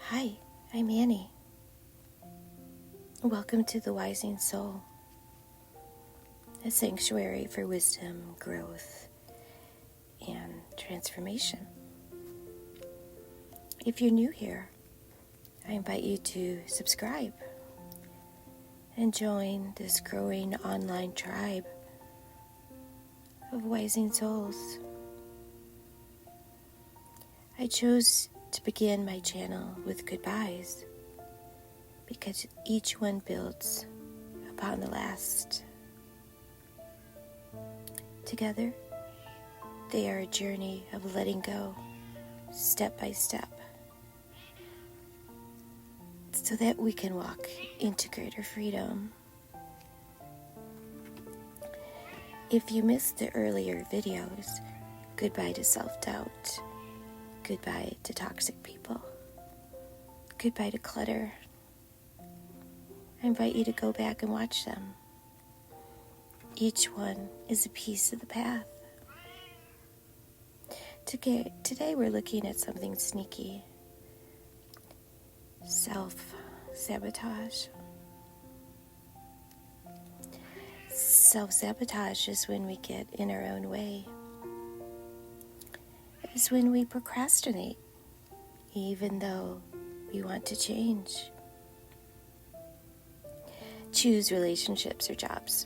Hi, I'm Annie. Welcome to the Wising Soul, a sanctuary for wisdom, growth, and transformation. If you're new here, I invite you to subscribe and join this growing online tribe of Wising Souls. I chose to begin my channel with goodbyes because each one builds upon the last. Together, they are a journey of letting go, step by step, so that we can walk into greater freedom. If you missed the earlier videos, goodbye to self-doubt, goodbye to toxic people, goodbye to clutter, I invite you to go back and watch them. Each one is a piece of the path. Today we're looking at something sneaky. Self-sabotage. Self-sabotage is when we get in our own way. It's when we procrastinate, even though we want to change. Choose relationships or jobs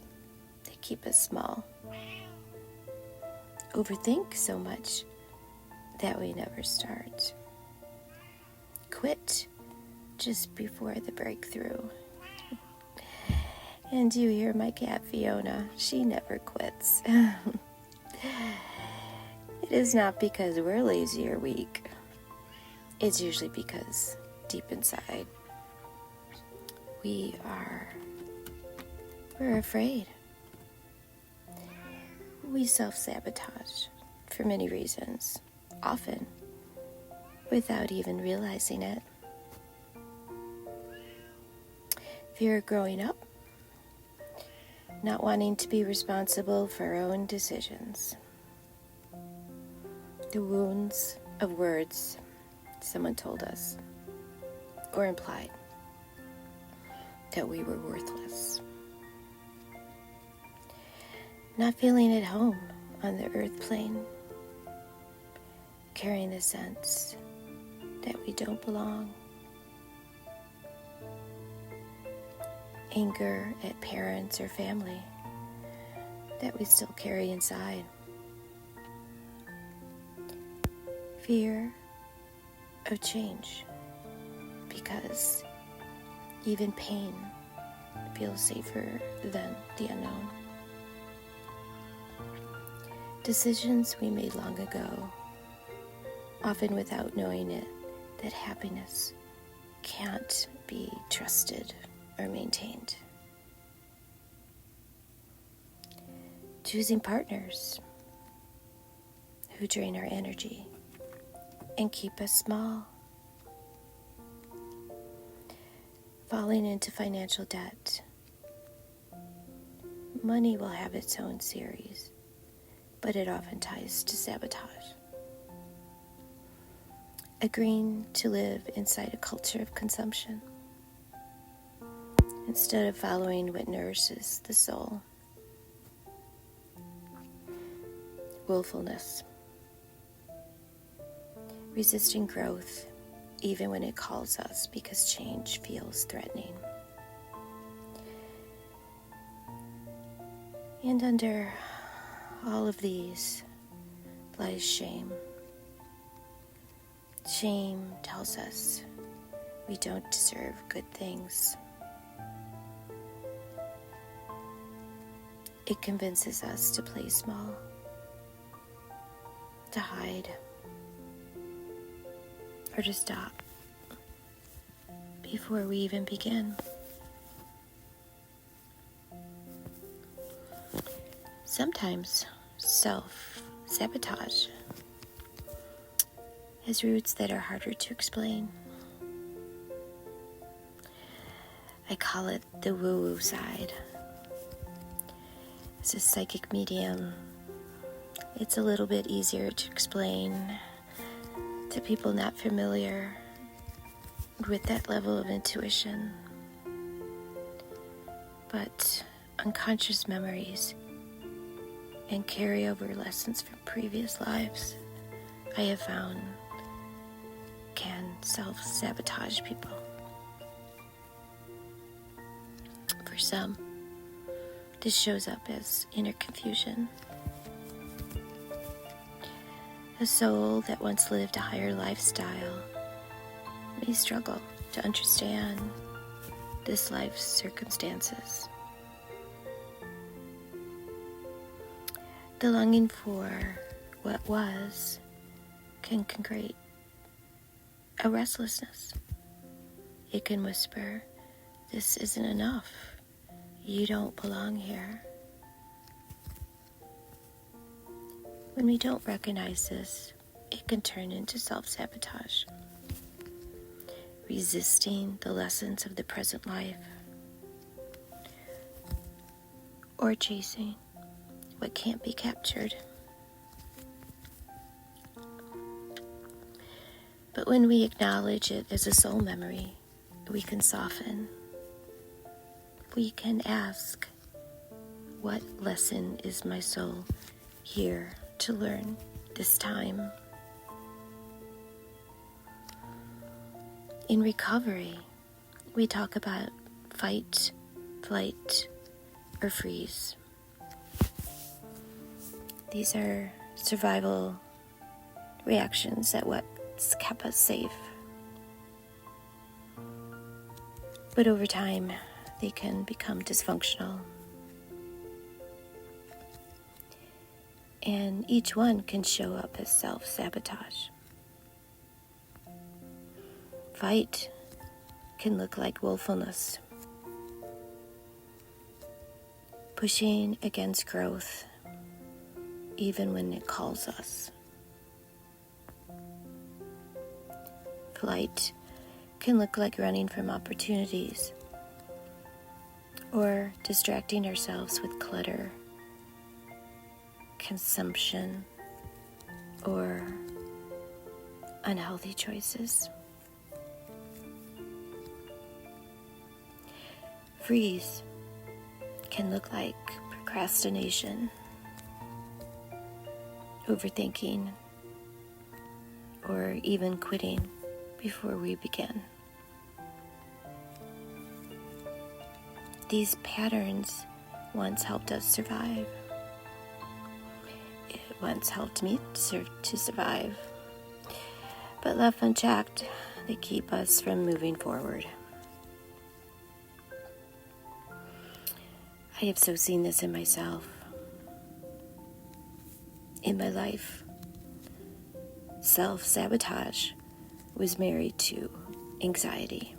that keep us small. Overthink so much that we never start. Quit just before the breakthrough. And you hear my cat Fiona, she never quits. It is not because we're lazy or weak. It's usually because deep inside we're afraid. We self-sabotage for many reasons, often without even realizing it. Fear of growing up, not wanting to be responsible for our own decisions, the wounds of words someone told us or implied that we were worthless, not feeling at home on the earth plane, carrying the sense that we don't belong, anger at parents or family that we still carry inside, fear of change because even pain feels safer than the unknown. Decisions we made long ago, often without knowing it, that happiness can't be trusted or maintained. Choosing partners who drain our energy and keep us small. Falling into financial debt. Money will have its own series, but it often ties to sabotage. Agreeing to live inside a culture of consumption instead of following what nourishes the soul. Willfulness. Resisting growth even when it calls us because change feels threatening. And under all of these lies shame. Shame tells us we don't deserve good things. It convinces us to play small, to hide, or to stop before we even begin. Sometimes self-sabotage has roots that are harder to explain. I call it the woo-woo side. As a psychic medium, it's a little bit easier to explain to people not familiar with that level of intuition. But unconscious memories and carryover lessons from previous lives, I have found, can self-sabotage people. For some, this shows up as inner confusion. A soul that once lived a higher lifestyle may struggle to understand this life's circumstances. The longing for what was can create a restlessness. It can whisper, "This isn't enough. You don't belong here." When we don't recognize this, it can turn into self-sabotage, resisting the lessons of the present life, or chasing what can't be captured. But when we acknowledge it as a soul memory, we can soften. We can ask, what lesson is my soul here to learn this time? In recovery, we talk about fight, flight, or freeze. These are survival reactions at what's kept us safe. But over time, they can become dysfunctional. And each one can show up as self-sabotage. Fight can look like willfulness, pushing against growth even when it calls us. Flight can look like running from opportunities or distracting ourselves with clutter, consumption, or unhealthy choices. Freeze can look like procrastination, overthinking, or even quitting before we begin. These patterns once helped us survive. It once helped me to survive. But left unchecked, they keep us from moving forward. I have so seen this in myself, in my life. Self-sabotage was married to anxiety.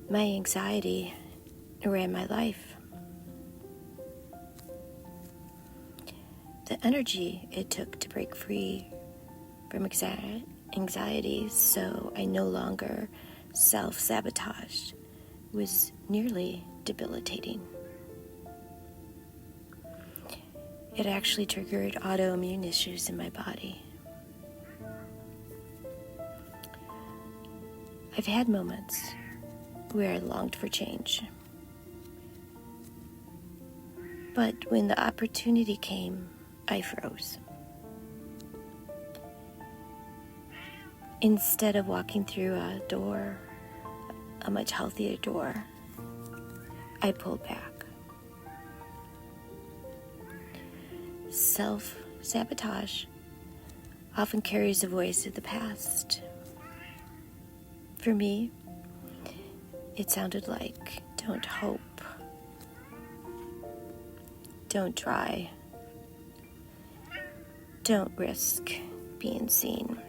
My anxiety ran my life. The energy it took to break free from anxiety so I no longer self-sabotaged was nearly debilitating. It actually triggered autoimmune issues in my body. I've had moments where I longed for change. But when the opportunity came, I froze. Instead of walking through a much healthier door, I pulled back. Self-sabotage often carries the voice of the past. For me, it sounded like, don't hope, don't try, don't risk being seen.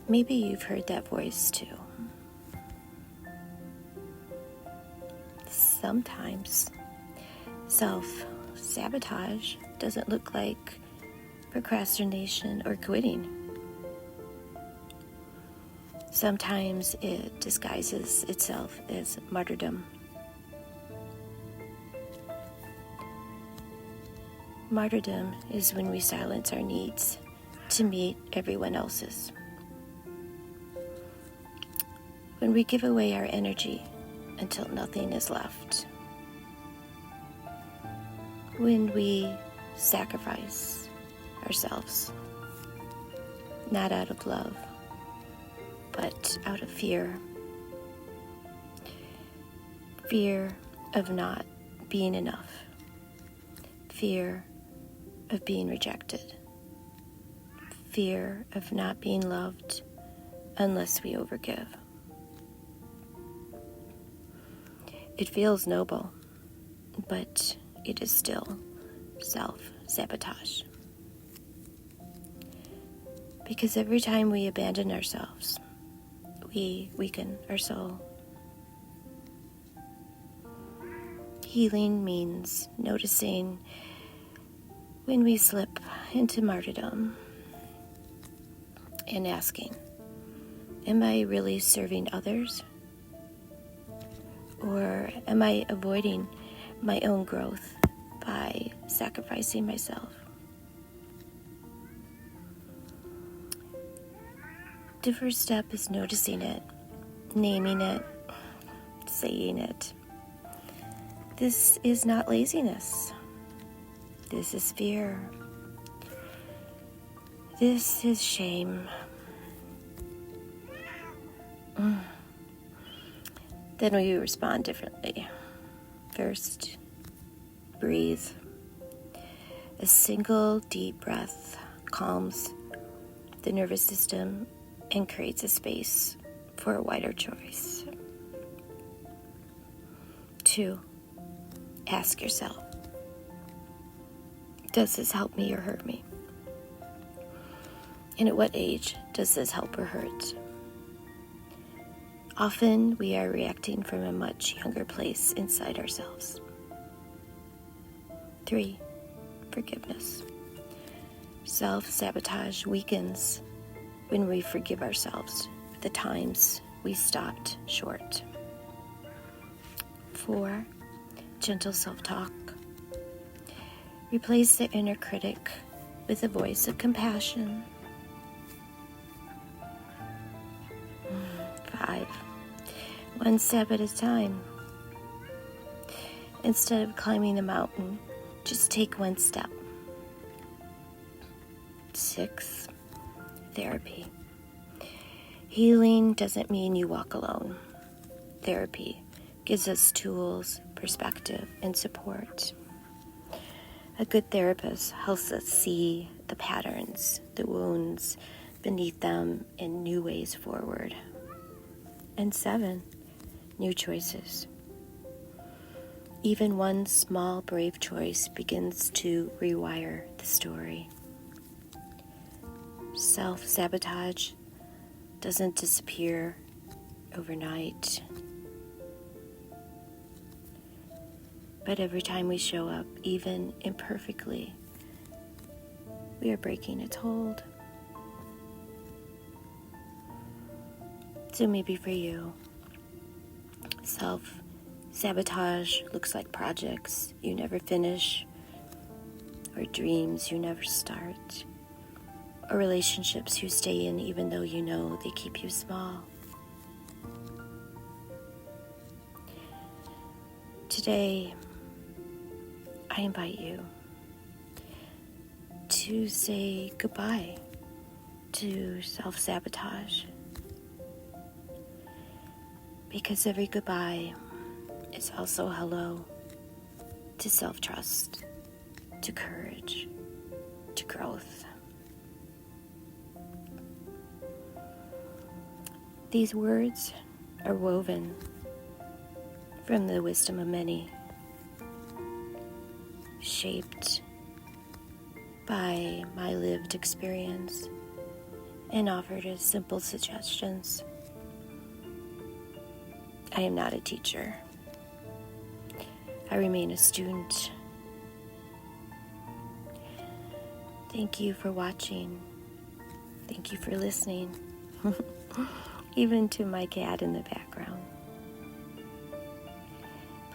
Maybe you've heard that voice too. Sometimes self-sabotage doesn't look like procrastination or quitting. Sometimes it disguises itself as martyrdom. Martyrdom is when we silence our needs to meet everyone else's. When we give away our energy until nothing is left. When we sacrifice ourselves, not out of love, but out of fear. Fear of not being enough. Fear of being rejected. Fear of not being loved unless we overgive. It feels noble, but it is still self-sabotage. Because every time we abandon ourselves, we weaken our soul. Healing means noticing when we slip into martyrdom and asking, am I really serving others? Or am I avoiding my own growth by sacrificing myself? The first step is noticing it, naming it, saying it. This is not laziness. This is fear. This is shame. Then we respond differently. First, breathe. A single deep breath calms the nervous system and creates a space for a wider choice. 2, ask yourself, does this help me or hurt me? And at what age does this help or hurt? Often we are reacting from a much younger place inside ourselves. 3, forgiveness. Self-sabotage weakens when we forgive ourselves for the times we stopped short. 4, gentle self-talk. Replace the inner critic with a voice of compassion. 5, one step at a time. Instead of climbing the mountain, just take one step. 6, therapy. Healing doesn't mean you walk alone. Therapy gives us tools, perspective, and support. A good therapist helps us see the patterns, the wounds beneath them, and new ways forward. And 7, new choices. Even one small, brave choice begins to rewire the story. Self-sabotage doesn't disappear overnight. But every time we show up, even imperfectly, we are breaking its hold. So maybe for you, self-sabotage looks like projects you never finish, or dreams you never start, or relationships you stay in even though you know they keep you small. Today, I invite you to say goodbye to self-sabotage, because every goodbye is also hello to self-trust, to courage, to growth. These words are woven from the wisdom of many, shaped by my lived experience, and offered as simple suggestions. I am not a teacher. I remain a student. Thank you for watching. Thank you for listening. Even to my cat in the background.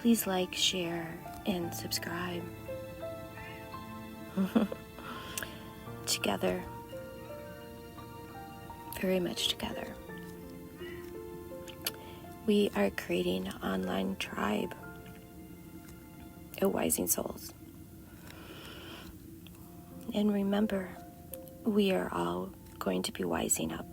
Please like, share, and subscribe. Together, very much together, we are creating an online tribe of Wising Souls. And remember, we are all going to be wising up